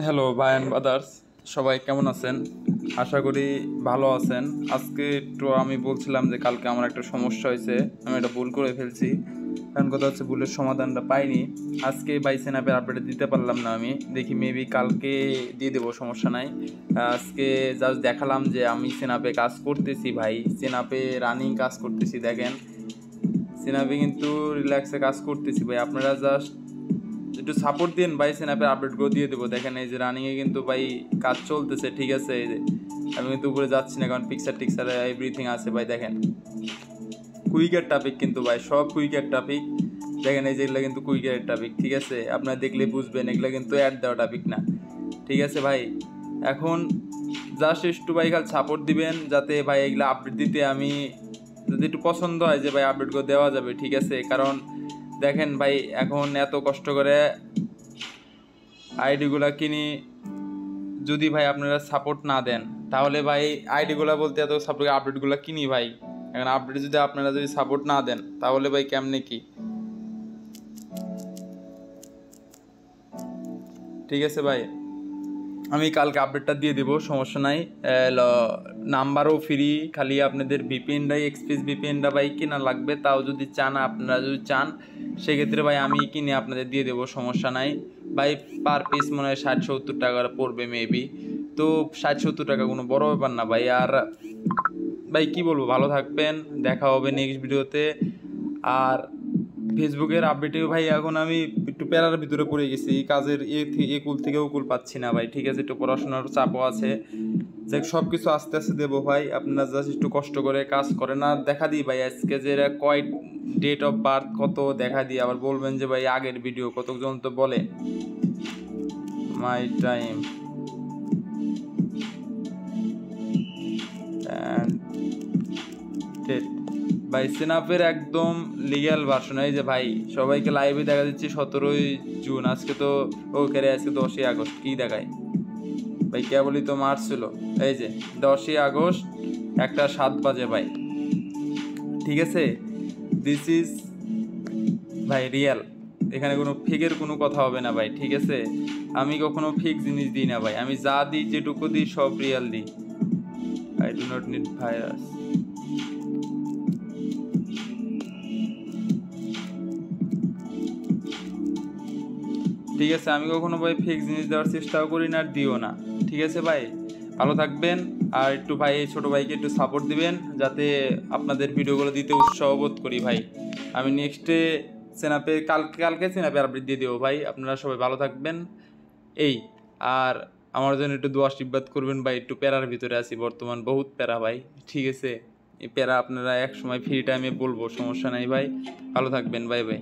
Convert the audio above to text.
Hello ভাই and brothers, সবাই কেমন আছেন? আশা করি ভালো আছেন। আজকে একটু আমি বলছিলাম যে কালকে আমার একটা সমস্যা হয়েছে, আমি একটা ভুল করে ফেলছি। কারণ কথা হচ্ছে ভুলের সমাধানটা পাইনি। আজকে বাই সেনাপের আপডেট দিতে পারলাম না, আমি দেখি মেবি কালকে দিয়ে দেবো, সমস্যা নাই। আজকে জাস্ট দেখালাম যে আমি সেনাপে কাজ করতেছি ভাই, সেনাপে রানিং কাজ করতেছি। দেখেন সেনাপে কিন্তু রিল্যাক্সে কাজ করতেছি ভাই, আপনারা জাস্ট একটু সাপোর্ট দিন ভাই। সেনাপের আপডেটগুলো দিয়ে দেবো। দেখেন এই যে রানিংয়ে কিন্তু ভাই কাজ চলতেছে, ঠিক আছে। এই যে আমি কিন্তু উপরে যাচ্ছি না, কারণ পিকচার টিকচার এভরিথিং আছে ভাই। দেখেন কুইকের টপিক কিন্তু ভাই, সব কুইকের টপিক। দেখেন এই যে এগুলো কিন্তু কুইকের টপিক, ঠিক আছে। আপনারা দেখলে বুঝবেন এগুলো কিন্তু অ্যাড দেওয়া টপিক না, ঠিক আছে ভাই। এখন জাস্ট একটু ভাই খালি সাপোর্ট দিবেন, যাতে ভাই এগুলো আপডেট দিতে আমি যদি একটু পছন্দ হয় যে ভাই আপডেটগুলো দেওয়া যাবে, ঠিক আছে। কারণ দেখেন ভাই এখন এত কষ্ট করে আইডিগুলো কিনি, যদি ভাই আপনারা সাপোর্ট না দেন তাহলে ভাই আইডিগুলো বলতে এত সাপোর্ট আপডেটগুলো কিনি ভাই। এখন আপডেট যদি আপনারা যদি সাপোর্ট না দেন তাহলে ভাই কেমনে কি, ঠিক আছে ভাই। আমি কালকে আপডেটটা দিয়ে দেবো, সমস্যা নাই। নাম্বারও ফ্রি, খালি আপনাদের ভিপিএনটাই এক্সপ্রেস ভিপিএনটা ভাই কিনা লাগবে। তাও যদি চান, আপনারা যদি চান সেক্ষেত্রে ভাই আমি কিনে আপনাদের দিয়ে দেবো, সমস্যা নাই ভাই। পার পিস মনে হয় 60-70 টাকা পড়বে মেবি। তো 60-70 টাকা কোনো বড় ব্যাপার না ভাই। আর ভাই কি বলবো, ভালো থাকবেন, দেখা হবে নেক্সট ভিডিওতে। আর ফেসবুকের আপডেটেও ভাই এখন আমি একটু প্যারার ভিতরে পড়ে গেছি, কাজের এ কুল থেকে ও কুল পাচ্ছি না ভাই, ঠিক আছে। একটু পড়াশোনার চাপও আছে, যে সব কিছু আস্তে আস্তে দেবো ভাই। আপনারা জাস্ট একটু কষ্ট করে কাজ করেন। আর দেখা দিই ভাই আজকে যে কয় ডেট অফ বার্থ কত দেখা দিই, আবার বলবেন যে ভাই আগের ভিডিও কতজন তো বলে মাই টাইম অ্যান্ড ডেট ভাই। সেনাপের একদম লিগ্যাল ভার্সন। এই যে ভাই সবাইকে লাইভে দেখা দিচ্ছি 17ই জুন, আজকে তো ওকে আজকে 10ই আগস্ট, কি দেখায় ভাই? কেবলই তো মার্চ ছিল। এই যে 10ই আগস্ট 1:07 বাজে ভাই, ঠিক আছে। দিস ইজ ভাই রিয়েল, এখানে কোনো ফেকের কোনো কথা হবে না ভাই, ঠিক আছে। আমি কখনো ফেক জিনিস দিই না ভাই, আমি যা দিই যেটুকু দিই সব রিয়েল দিই। I do not need virus. ঠিক আছে, আমি কখনো ভাই ফেক জিনিস দেওয়ার চেষ্টাও করি না, আর দিও না, ঠিক আছে ভাই। ভালো থাকবেন। আর একটু ভাই ছোটো ভাইকে একটু সাপোর্ট দিবেন, যাতে আপনাদের ভিডিওগুলো দিতে উৎসাহ বোধ করি ভাই। আমি নেক্সটে সেনাপে কালকে সেনাপে আপডেট দিয়ে দেবো ভাই। আপনারা সবাই ভালো থাকবেন এই। আর আমার জন্য একটু দোয়া আশীর্বাদ করবেন ভাই, একটু প্যারার ভিতরে আছি বর্তমান, বহুত প্যারা ভাই, ঠিক আছে। এই প্যারা আপনারা এক সময় ফ্রি টাইমে বলবো, সমস্যা নাই ভাই। ভালো থাকবেন, বাই বাই।